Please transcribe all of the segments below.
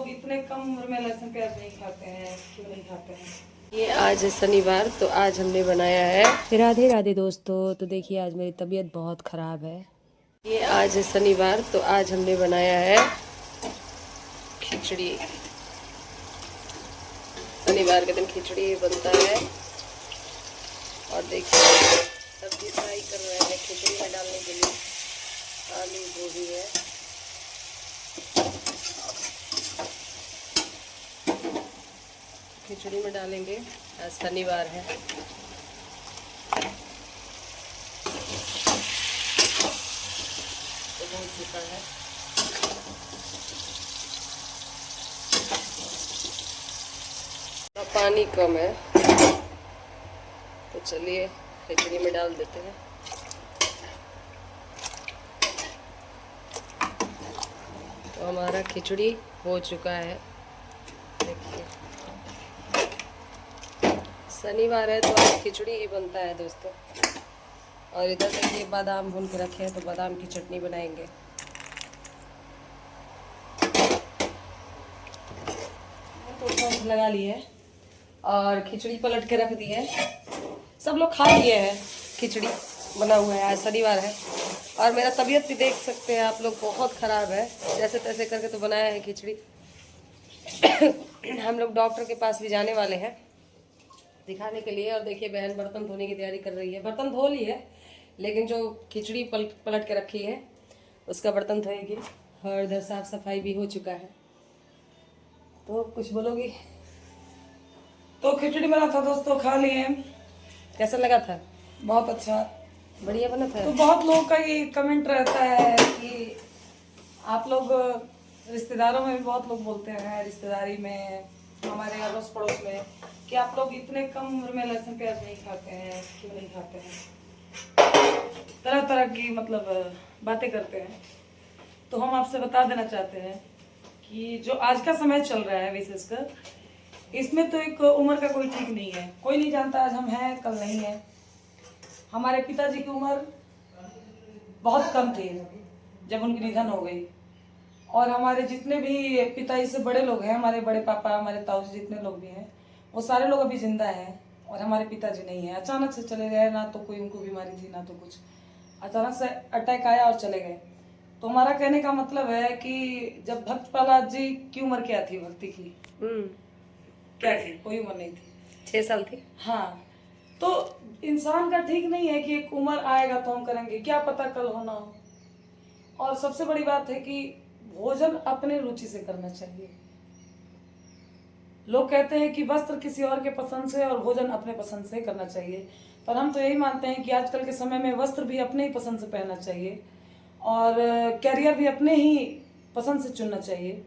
लोग इतने कम उम्र में लहसुन प्याज नहीं खाते हैं, क्यों नहीं खाते हैं? ये आज है शनिवार, तो आज हमने बनाया है राधे राधे दोस्तों। तो देखिए आज मेरी तबीयत बहुत ख़राब है। ये आज है शनिवार, तो आज हमने बनाया है खिचड़ी। शनिवार के दिन खिचड़ी बनता है। और देखिए सब्जी फ्राई कर रहे हैं खिचड़ी में डालने के लिए। आलू गोभी है। खिचड़ी में डालेंगे, आज शनिवार है। तो बहुत चुका है। पानी कम है, तो चलिए खिचड़ी में डाल देते हैं। तो हमारा खिचड़ी हो चुका है। देखिए शनिवार है तो आज खिचड़ी ही बनता है दोस्तों। और इधर देखिए बादाम भून के रखे हैं, तो बादाम की चटनी बनाएंगे। तो सॉस लगा लिए और खिचड़ी पलट के रख दी है। सब लोग खा लिए हैं। खिचड़ी बना हुआ है, आज शनिवार है। और मेरा तबीयत भी देख सकते हैं आप लोग, बहुत ख़राब है। जैसे तैसे करके तो बनाया है खिचड़ी। हम लोग डॉक्टर के पास भी जाने वाले हैं दिखाने के लिए। और देखिए बहन बर्तन धोने की तैयारी कर रही है। बर्तन धो ली है, लेकिन जो खिचड़ी पलट के रखी है उसका बर्तन धोएगी। और इधर साफ सफाई भी हो चुका है। तो कुछ बोलोगी? तो खिचड़ी बना था दोस्तों, खा लिए। कैसा लगा था? बहुत अच्छा, बढ़िया बना था। तो बहुत लोगों का ये कमेंट रहता है कि आप लोग, रिश्तेदारों में भी बहुत लोग बोलते हैं, रिश्तेदारी में, हमारे अड़ोस पड़ोस में, कि आप लोग इतने कम उम्र में लहसुन प्याज नहीं खाते हैं, क्यों नहीं खाते हैं? तरह तरह की मतलब बातें करते हैं। तो हम आपसे बता देना चाहते हैं कि जो आज का समय चल रहा है विशेषकर, इसमें तो एक उम्र का कोई ठीक नहीं है। कोई नहीं जानता आज हम हैं कल नहीं है। हमारे पिताजी की उम्र बहुत कम थी जब उनकी निधन हो गई। और हमारे जितने भी पिताजी से बड़े लोग हैं, हमारे बड़े पापा, हमारे ताऊजी, जितने लोग भी हैं, वो सारे लोग अभी जिंदा हैं। और हमारे पिताजी नहीं है, अचानक से चले गए। ना तो कोई उनको बीमारी थी, ना तो कुछ, अचानक से अटैक आया और चले गए। तो हमारा कहने का मतलब है कि जब भक्त प्रहलाद जी की उम्र क्या थी भक्ति की? क्या थी? कोई उम्र नहीं थी, 6 साल थी। हाँ। तो इंसान का ठीक नहीं है कि एक उम्र आएगा तो हम करेंगे, क्या पता कल होना हो। और सबसे बड़ी बात है कि भोजन अपने रुचि से करना चाहिए। लोग कहते हैं कि वस्त्र किसी और के पसंद से और भोजन अपने पसंद से करना चाहिए, पर हम तो यही मानते हैं कि आजकल के समय में वस्त्र भी अपने ही पसंद से पहनना चाहिए और कैरियर भी अपने ही पसंद से चुनना चाहिए।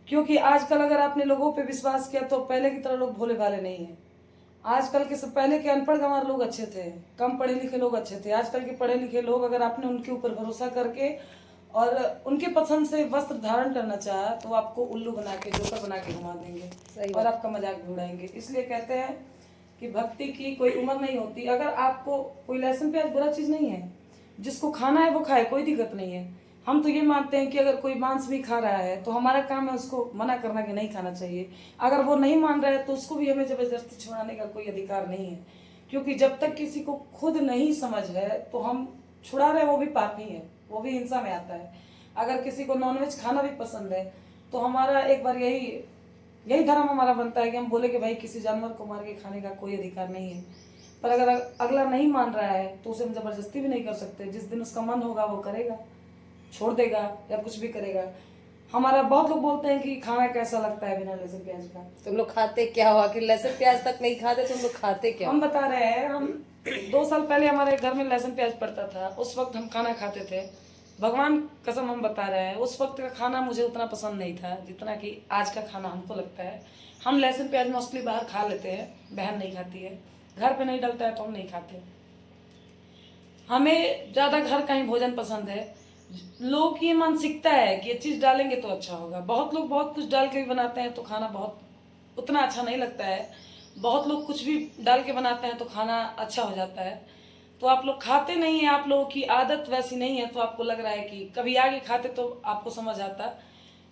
क्योंकि आजकल अगर आपने लोगों पे विश्वास किया तो पहले की तरह लोग भोले भाले नहीं हैं। आजकल के सब, पहले के अनपढ़ गंवार लोग अच्छे थे, कम पढ़े लिखे लोग अच्छे थे। आजकल के पढ़े लिखे लोग, अगर आपने उनके ऊपर भरोसा करके और उनके पसंद से वस्त्र धारण करना चाहा तो आपको उल्लू बना के, जोकर बना के घुमा देंगे और आपका मजाक भी उड़ाएंगे। इसलिए कहते हैं कि भक्ति की कोई उम्र नहीं होती। अगर आपको कोई लहसुन प्याज बुरा चीज नहीं है, जिसको खाना है वो खाए, कोई दिक्कत नहीं है। हम तो ये मानते हैं कि अगर कोई मांस भी खा रहा है तो हमारा काम है उसको मना करना कि नहीं खाना चाहिए। अगर वो नहीं मान रहा है तो उसको भी हमें जबरदस्ती छुड़ाने का कोई अधिकार नहीं है। क्योंकि जब तक किसी को खुद नहीं समझ है तो हम छुड़ा रहे हैं, वो भी पाप ही है, वो भी हिंसा में आता है। अगर किसी को नॉनवेज खाना भी पसंद है तो हमारा एक बार यही धर्म हमारा बनता है कि हम बोले कि भाई किसी जानवर को मार के खाने का कोई अधिकार नहीं है। पर अगर अगला नहीं मान रहा है तो उसे हम जबरदस्ती भी नहीं कर सकते। जिस दिन उसका मन होगा वो करेगा, छोड़ देगा या कुछ भी करेगा। हमारा बहुत लोग बोलते हैं कि खाना कैसा लगता है बिना लहसुन प्याज का। तुम लोग खाते क्या हो? आखिर लहसुन प्याज तक नहीं खाते, तुम लोग खाते क्या? हम बता रहे हैं, हम 2 साल पहले हमारे घर में लहसुन प्याज पड़ता था, उस वक्त हम खाना खाते थे। भगवान कसम हम बता रहे हैं, उस वक्त का खाना मुझे उतना पसंद नहीं था जितना कि आज का खाना हमको लगता है। हम लहसुन प्याज मोस्टली बाहर खा लेते हैं, बहन नहीं खाती है, घर पे नहीं डलता है तो हम नहीं खाते। हमें ज़्यादा घर का ही भोजन पसंद है। लोगों की मानसिकता है कि ये चीज़ डालेंगे तो अच्छा होगा। बहुत लोग बहुत कुछ डाल के भी बनाते हैं तो खाना बहुत उतना अच्छा नहीं लगता है। बहुत लोग कुछ भी डाल के बनाते हैं तो खाना अच्छा हो जाता है। तो आप लोग खाते नहीं हैं, आप लोगों की आदत वैसी नहीं है, तो आपको लग रहा है कि कभी आगे खाते तो आपको समझ आता।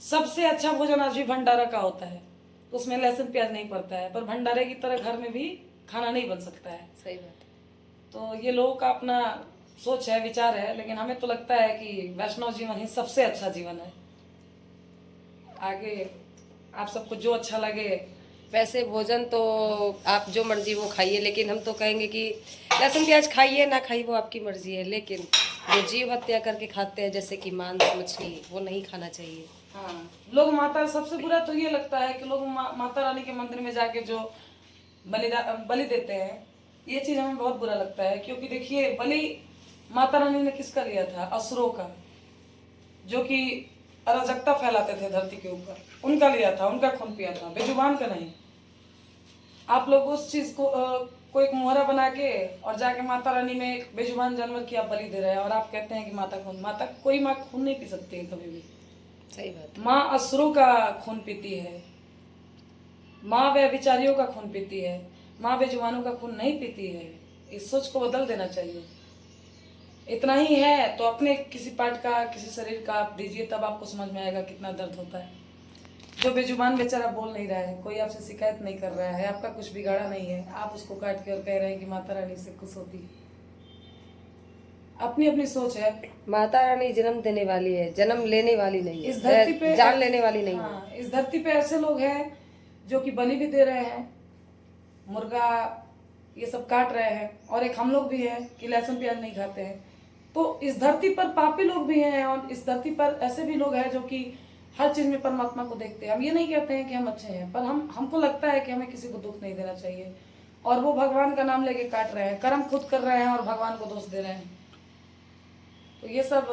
सबसे अच्छा भोजन आज भी भंडारा का होता है, उसमें लहसुन प्याज नहीं पड़ता है, पर भंडारे की तरह घर में भी खाना नहीं बन सकता है। सही बात है। तो ये लोगों का अपना सोच है, विचार है, लेकिन हमें तो लगता है कि वैष्णव जीवन ही सबसे अच्छा जीवन है। आगे आप सबको जो अच्छा लगे। वैसे भोजन तो आप जो मर्जी वो खाइए, लेकिन हम तो कहेंगे कि लहसुन प्याज खाइए ना खाइए वो आपकी मर्जी है, लेकिन जो जीव हत्या करके खाते हैं जैसे कि मांस मछली, वो नहीं खाना चाहिए। हाँ, लोग माता, सबसे बुरा तो ये लगता है कि लोग माता रानी के मंदिर में जाके जो बलि देते हैं, ये चीज हमें बहुत बुरा लगता है। क्योंकि देखिए, बलि माता रानी ने किसका लिया था? असुरों का, जो कि अराजकता फैलाते थे धरती के ऊपर, उनका लिया था, उनका खून पिया था, बेजुबान का नहीं। आप लोग उस चीज को एक मुहरा बना के और जाके माता रानी में एक बेजुबान जानवर की आप बलि दे रहे हैं, और आप कहते हैं कि माता कोई माँ खून नहीं पी सकती है कभी भी। सही बात। माँ असुरों का खून पीती है, माँ व्यभिचारियों का खून पीती है, माँ बेजुबानों का खून नहीं पीती है। इस सोच को बदल देना चाहिए। इतना ही है तो अपने किसी पार्ट का, किसी शरीर का आप दीजिए, तब आपको समझ में आएगा कितना दर्द होता है। जो बेजुबान बेचारा बोल नहीं रहा है, कोई आपसे शिकायत नहीं कर रहा है, आपका कुछ बिगाड़ा नहीं है, आप उसको काट के और कह रहे हैं कि माता रानी से खुश होती है। अपनी अपनी सोच है। माता रानी जन्म देने वाली है, जन्म लेने वाली नहीं है, इस धरती पे जान लेने वाली नहीं है। हाँ, इस धरती पे ऐसे लोग हैं जो कि बलि भी दे रहे हैं, मुर्गा ये सब काट रहे हैं, और एक हम लोग भी हैं कि लहसुन प्याज नहीं खाते हैं। तो इस धरती पर पापी लोग भी हैं, और इस धरती पर ऐसे भी लोग हैं जो कि हर चीज में परमात्मा को देखते हैं। हम ये नहीं कहते हैं कि हम अच्छे हैं, पर हमको लगता है कि हमें किसी को दुख नहीं देना चाहिए, और वो भगवान का नाम लेके काट रहे हैं, कर्म खुद कर रहे हैं और भगवान को दोष दे रहे हैं। तो ये सब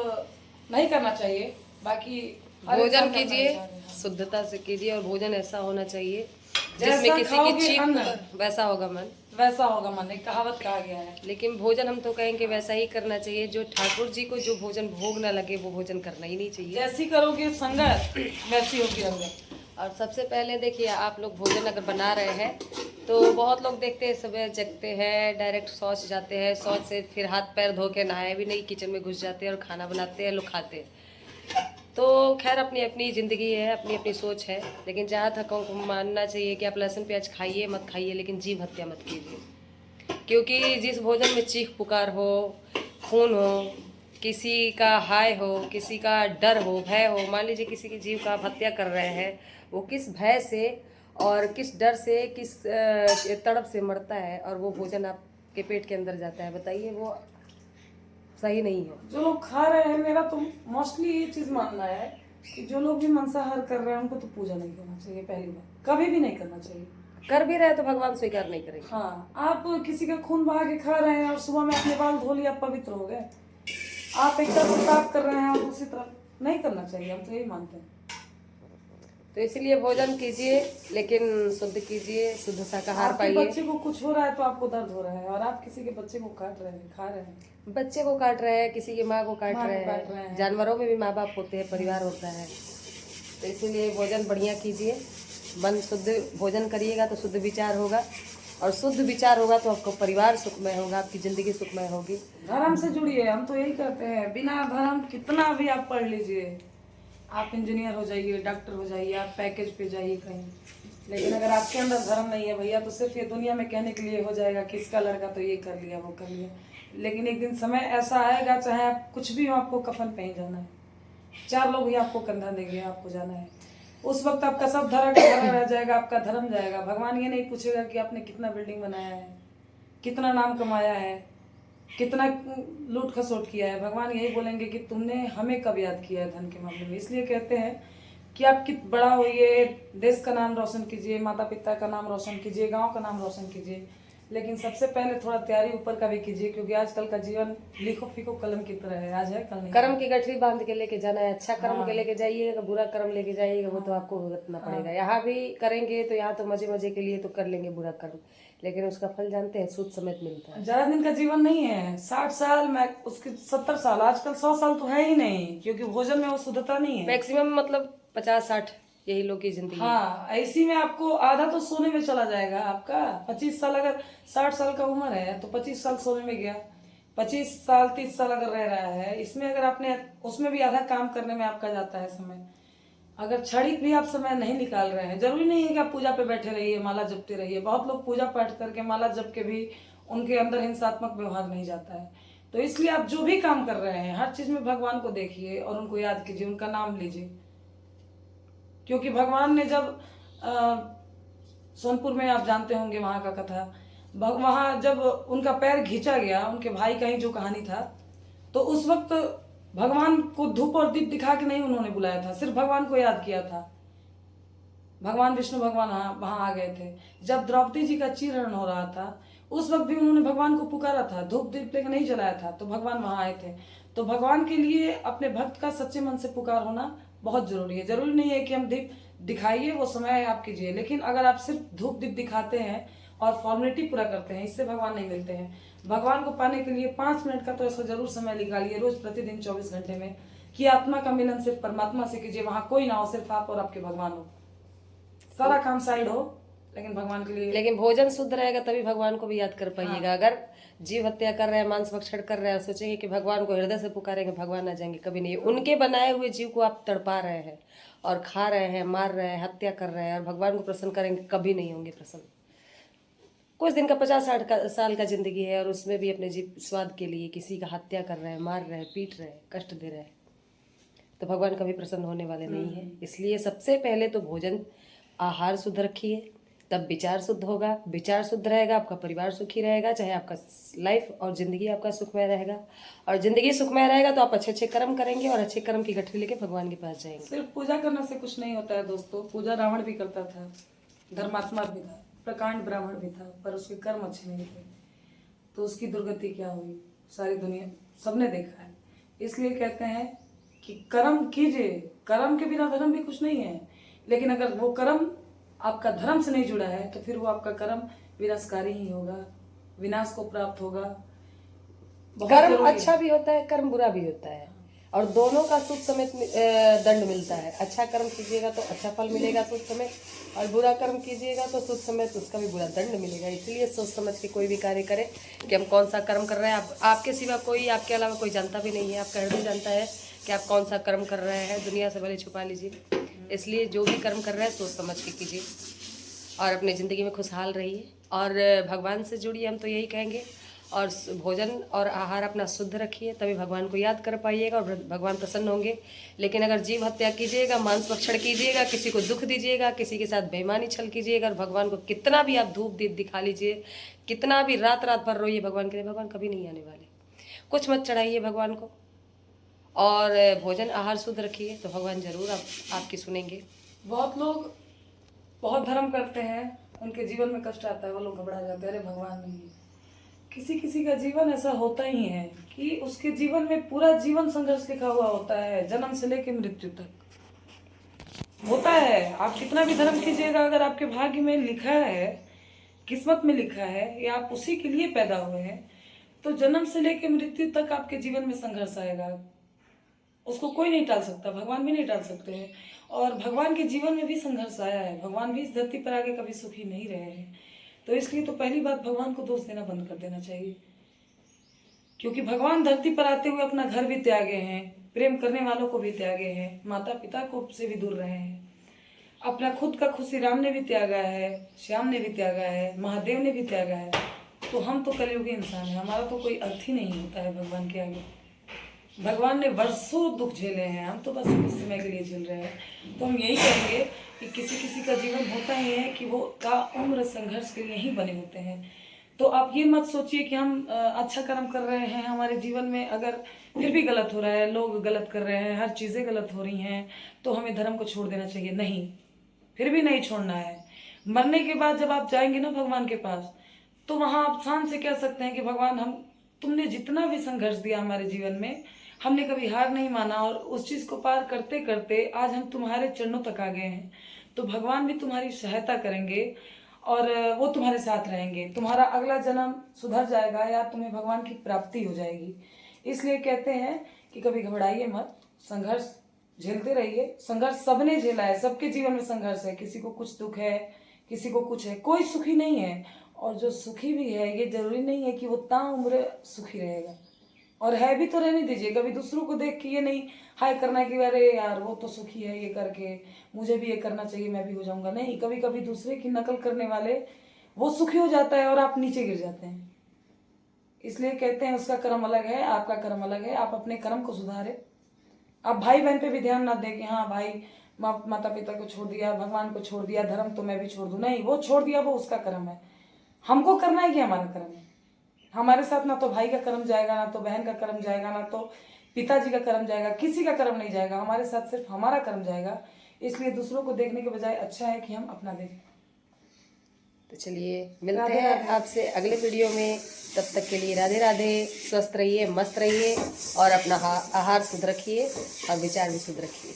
नहीं करना चाहिए। बाकी भोजन कीजिए, शुद्धता से कीजिए, और भोजन ऐसा होना चाहिए जिसमें जैसा किसी की खाओगे चीख अन्न, वैसा होगा मन, वैसा होगा मन, एक कहावत कहा गया है। लेकिन भोजन हम तो कहेंगे वैसा ही करना चाहिए जो ठाकुर जी को जो भोजन भोग ना लगे वो भोजन करना ही नहीं चाहिए। जैसी करोगे संगत वैसी होगी रंगत। और सबसे पहले देखिए, आप लोग भोजन अगर बना रहे हैं तो बहुत लोग देखते हैं सुबह जगते हैं, डायरेक्ट शौच जाते हैं, शौच से फिर हाथ पैर धो के नहाए भी नहीं, किचन में घुस जाते हैं और खाना बनाते हैं, लोग खाते हैं। तो खैर अपनी अपनी ज़िंदगी है, अपनी अपनी सोच है, लेकिन जहाँ तक को मानना चाहिए कि आप लहसुन प्याज खाइए मत खाइए, लेकिन जीव हत्या मत कीजिए। क्योंकि जिस भोजन में चीख पुकार हो, खून हो, किसी का हाय हो, किसी का डर हो, भय हो, मान लीजिए किसी की जीव का आप हत्या कर रहे हैं, वो किस भय से और किस डर से, किस तड़प से मरता है, और वो भोजन आपके पेट के अंदर जाता है, बताइए वो सही नहीं है। जो लोग खा रहे हैं, मेरा तो मोस्टली ये चीज मानना है कि जो लोग भी मांसाहार कर रहे हैं उनको तो पूजा नहीं करना चाहिए। पहली बात, कभी भी नहीं करना चाहिए। कर भी रहे तो भगवान स्वीकार नहीं करेंगे। हाँ, आप किसी का खून बहा के खा रहे हैं और सुबह में अपने बाल धो लिया, पवित्र हो गए। आप एक तरफ पाप कर रहे हैं और दूसरी तरफ नहीं करना चाहिए। हम तो यही मानते हैं। तो इसीलिए भोजन कीजिए, लेकिन शुद्ध कीजिए, शुद्ध शाकाहार आपके पाइए। बच्चे को कुछ हो रहा है तो आपको दर्द हो रहा है, और आप किसी के बच्चे को काट रहे हैं, खा रहे हैं। बच्चे को काट रहे हैं, किसी की माँ को काट माँ को रहे काट रहे हैं, हैं। जानवरों में भी माँ बाप होते हैं, परिवार होता है। तो इसीलिए भोजन बढ़िया कीजिए, मन शुद्ध भोजन करिएगा तो शुद्ध विचार होगा, और शुद्ध विचार होगा तो आपको परिवार सुखमय होगा, आपकी जिंदगी सुखमय होगी। धर्म से जुड़िए, हम तो यही कहते हैं। बिना धर्म कितना भी आप पढ़ लीजिए, आप इंजीनियर हो जाइए, डॉक्टर हो जाइए, आप पैकेज पे जाइए कहीं, लेकिन अगर आपके अंदर धर्म नहीं है भैया, तो सिर्फ ये दुनिया में कहने के लिए हो जाएगा कि इसका लड़का तो ये कर लिया, वो कर लिया। लेकिन एक दिन समय ऐसा आएगा, चाहे आप कुछ भी हो, आपको कफन पे ही जाना है, 4 लोग ही आपको कंधा देंगे, आपको जाना है। उस वक्त आपका सब धरा का धरा रह जाएगा, आपका धर्म जाएगा। भगवान ये नहीं पूछेगा कि आपने कितना बिल्डिंग बनाया है, कितना नाम कमाया है, कितना लूट खसोट किया है। भगवान यही बोलेंगे कि तुमने हमें कब याद किया है धन के मामले में। इसलिए कहते हैं कि आप कित बड़ा होइए, देश का नाम रोशन कीजिए, माता पिता का नाम रोशन कीजिए, गांव का नाम रोशन कीजिए, लेकिन सबसे पहले थोड़ा तैयारी ऊपर का भी कीजिए। क्योंकि आजकल का जीवन लिखो फीको कलम की तरह है, आज है कल नहीं। कर्म की गठरी बांध के लेके जाना है, अच्छा कर्म के लेके जाइएगा, बुरा कर्म लेके जाइएगा, वो तो आपको भुगतना पड़ेगा। यहाँ भी करेंगे तो यहाँ तो मजे मजे के लिए तो कर लेंगे बुरा कर्म, लेकिन उसका फल जानते हैं, सूद समेत मिलता है। ज्यादा दिन का जीवन नहीं है, 60 साल, मैं उसके 70 साल, आजकल 100 साल तो है ही नहीं, क्योंकि भोजन में वो शुद्धता नहीं है। मैक्सिमम मतलब 50-60 यही लोग की जिंदगी। हाँ, ऐसी में आपको आधा तो सोने में चला जाएगा आपका। 25 साल, अगर 60 साल का उम्र है तो 25 साल सोने में गया, 25 साल 30 साल अगर रह रहा है, इसमें अगर आपने, उसमें भी आधा काम करने में आपका जाता है समय। अगर क्षणिक भी आप समय नहीं निकाल रहे हैं, जरूरी नहीं है कि आप पूजा पे बैठे रहिए, माला जपते रहिए। बहुत लोग पूजा पाठ करके माला जप के भी उनके अंदर हिंसात्मक व्यवहार नहीं जाता है। तो इसलिए आप जो भी काम कर रहे हैं, हर चीज में भगवान को देखिए और उनको याद कीजिए, उनका नाम लीजिए। क्योंकि भगवान ने जब सोनपुर में, आप जानते होंगे वहां का कथा, वहां जब उनका पैर खींचा गया, उनके भाई का ही जो कहानी था, तो उस वक्त भगवान को धूप और दीप दिखा के नहीं उन्होंने बुलाया था, सिर्फ भगवान को याद किया था। भगवान विष्णु भगवान वहां आ गए थे। जब द्रौपदी जी का चीरहरण हो रहा था, उस वक्त भी उन्होंने भगवान को पुकारा था, धूप दीप लेकर नहीं जलाया था, तो भगवान वहां आए थे। तो भगवान के लिए अपने भक्त का सच्चे मन से पुकार होना बहुत जरूरी है। जरूरी नहीं है कि हम दीप दिखाइए, वो समय आप कीजिए, लेकिन अगर आप सिर्फ धूप दीप दिखाते हैं और फॉर्मेलिटी पूरा करते हैं, इससे भगवान नहीं मिलते हैं। भगवान को पाने के लिए 5 मिनट का तो ऐसा जरूर समय निकालिए रोज, प्रतिदिन 24 घंटे में, कि आत्मा का मिलन सिर्फ परमात्मा से कीजिए। वहां कोई ना हो, सिर्फ आप और आपके भगवान हो। सारा काम साइड हो, लेकिन भगवान के लिए। लेकिन भोजन शुद्ध रहेगा तभी भगवान को भी याद कर पाइएगा। अगर जीव हत्या कर रहे हैं, मांस भक्षण कर रहे हैं, सोचेंगे कि भगवान को हृदय से पुकारेंगे, भगवान आ जाएंगे, कभी नहीं। उनके बनाए हुए जीव को आप तड़पा रहे हैं और खा रहे हैं, मार रहे हैं, हत्या कर रहे हैं, और भगवान को प्रसन्न करेंगे, कभी नहीं होंगे प्रसन्न। कुछ दिन का 50-60 साल का जिंदगी है, और उसमें भी अपने जीव स्वाद के लिए किसी का हत्या कर रहे हैं, मार रहे हैं, पीट रहे हैं, कष्ट दे रहे हैं, तो भगवान कभी प्रसन्न होने वाले नहीं है। इसलिए सबसे पहले तो भोजन आहार शुद्ध रखिए, तब विचार शुद्ध होगा। विचार शुद्ध रहेगा, आपका परिवार सुखी रहेगा, चाहे आपका लाइफ और ज़िंदगी आपका सुखमय रहेगा। और ज़िंदगी सुखमय रहेगा तो आप अच्छे अच्छे कर्म करेंगे, और अच्छे कर्म की गठरी लेके भगवान के पास जाएंगे। सिर्फ पूजा करने से कुछ नहीं होता है दोस्तों। पूजा रावण भी करता था, धर्मात्मा भी था, प्रकांड ब्राह्मण भी था, पर उसके कर्म अच्छे नहीं थे, तो उसकी दुर्गति क्या हुई, सारी दुनिया सबने देखा है। इसलिए कहते हैं कि कर्म कीजिए, कर्म के बिना धर्म भी कुछ नहीं है। लेकिन अगर वो कर्म आपका धर्म से नहीं जुड़ा है, तो फिर वो आपका कर्म विनाशकारी ही होगा, विनाश को प्राप्त होगा। कर्म अच्छा भी होता है, कर्म बुरा भी होता है, और दोनों का शुभ समय दंड मिलता है। अच्छा कर्म कीजिएगा तो अच्छा फल मिलेगा शुभ समय, और बुरा कर्म कीजिएगा तो शुभ समय तो उसका भी बुरा दंड मिलेगा। इसलिए सोच समझ के कोई भी कार्य करें कि हम कौन सा कर्म कर रहे हैं। आपके सिवा कोई, आपके अलावा कोई जानता भी नहीं है। आपका हृदय जानता है कि आप कौन सा कर्म कर रहे हैं, दुनिया से भले छुपा लीजिए। इसलिए जो भी कर्म कर रहे हैं सोच समझ के कीजिए, और अपनी ज़िंदगी में खुशहाल रहिए, और भगवान से जुड़िए, हम तो यही कहेंगे। और भोजन और आहार अपना शुद्ध रखिए, तभी भगवान को याद कर पाइएगा और भगवान प्रसन्न होंगे। लेकिन अगर जीव हत्या कीजिएगा, मांस भक्षण कीजिएगा, किसी को दुख दीजिएगा, किसी के साथ बेईमानी छल कीजिएगा, और भगवान को कितना भी आप धूप दीप दिखा लीजिए, कितना भी रात रात भर रोइए भगवान के लिए, भगवान कभी नहीं आने वाले। कुछ मत चढ़ाइए भगवान को, और भोजन आहार शुद्ध रखिए, तो भगवान जरूर आपकी सुनेंगे। बहुत लोग बहुत धर्म करते हैं, उनके जीवन में कष्ट आता है, वो लोग घबरा जाते हैं, अरे भगवान नहीं है। किसी किसी का जीवन ऐसा होता ही है कि उसके जीवन में पूरा जीवन संघर्ष लिखा हुआ होता है, जन्म से लेकर मृत्यु तक होता है। आप कितना भी धर्म कीजिएगा, अगर आपके भाग्य में लिखा है, किस्मत में लिखा है, या आप उसी के लिए पैदा हुए हैं, तो जन्म से लेकर मृत्यु तक आपके जीवन में संघर्ष आएगा। उसको कोई नहीं टाल सकता, भगवान भी नहीं टाल सकते हैं। और भगवान के जीवन में भी संघर्ष आया है, भगवान भी इस धरती पर आगे कभी सुखी नहीं रहे हैं। तो इसलिए तो पहली बात, भगवान को दोष देना बंद कर देना चाहिए, क्योंकि भगवान धरती पर आते हुए अपना घर भी त्यागे हैं, प्रेम करने वालों को भी त्यागे हैं, माता पिता को से भी दूर रहे हैं, अपना खुद का खुशी राम ने भी त्यागा है, श्याम ने भी त्यागा है, महादेव ने भी त्यागा है। तो हम तो कलयुगी इंसान है, हमारा तो कोई अर्थ ही नहीं होता है भगवान के आगे। भगवान ने वर्षों दुख झेले हैं, हम तो बस कुछ समय के लिए झेल रहे हैं। तो हम यही कहेंगे कि किसी किसी का जीवन होता ही है कि वो का उम्र संघर्ष के लिए ही बने होते हैं। तो आप ये मत सोचिए कि हम अच्छा कर्म कर रहे हैं, हमारे जीवन में अगर फिर भी गलत हो रहा है, लोग गलत कर रहे हैं, हर चीज़ें गलत हो रही हैं, तो हमें धर्म को छोड़ देना चाहिए। नहीं, फिर भी नहीं छोड़ना है। मरने के बाद जब आप जाएंगे ना भगवान के पास, तो वहाँ आप शान से कह सकते हैं कि भगवान, हम तुमने जितना भी संघर्ष दिया हमारे जीवन में, हमने कभी हार नहीं माना, और उस चीज़ को पार करते करते आज हम तुम्हारे चरणों तक आ गए हैं। तो भगवान भी तुम्हारी सहायता करेंगे और वो तुम्हारे साथ रहेंगे। तुम्हारा अगला जन्म सुधर जाएगा, या तुम्हें भगवान की प्राप्ति हो जाएगी। इसलिए कहते हैं कि कभी घबराइए मत, संघर्ष झेलते रहिए। संघर्ष सबने झेला है, सबके जीवन में संघर्ष है। किसी को कुछ दुख है, किसी को कुछ है, कोई सुखी नहीं है। और जो सुखी भी है, ये जरूरी नहीं है कि वो ताउम्र सुखी रहेगा। और है भी तो रहने दीजिए। कभी दूसरों को देख के ये नहीं हाय करना कि अरे यार वो तो सुखी है ये करके, मुझे भी ये करना चाहिए, मैं भी हो जाऊंगा। नहीं, कभी कभी दूसरे की नकल करने वाले वो सुखी हो जाता है और आप नीचे गिर जाते हैं। इसलिए कहते हैं उसका कर्म अलग है, आपका कर्म अलग है। आप अपने कर्म को सुधारे। आप भाई बहन पे भी ध्यान ना दें कि हाँ भाई माता पिता को छोड़ दिया, भगवान को छोड़ दिया, धर्म तो मैं भी छोड़ दूं। नहीं, वो छोड़ दिया, वो उसका कर्म है। हमको करना है कि हमारा कर्म है। हमारे साथ ना तो भाई का कर्म जाएगा, ना तो बहन का कर्म जाएगा, ना तो पिताजी का कर्म जाएगा, किसी का कर्म नहीं जाएगा। हमारे साथ सिर्फ हमारा कर्म जाएगा। इसलिए दूसरों को देखने के बजाय अच्छा है कि हम अपना देखें। तो चलिए मिलते राधे हैं राधे। आपसे अगले वीडियो में। तब तक के लिए राधे राधे। स्वस्थ रहिए, मस्त रहिए और अपना आहार शुद्ध रखिए और विचार भी शुद्ध रखिए।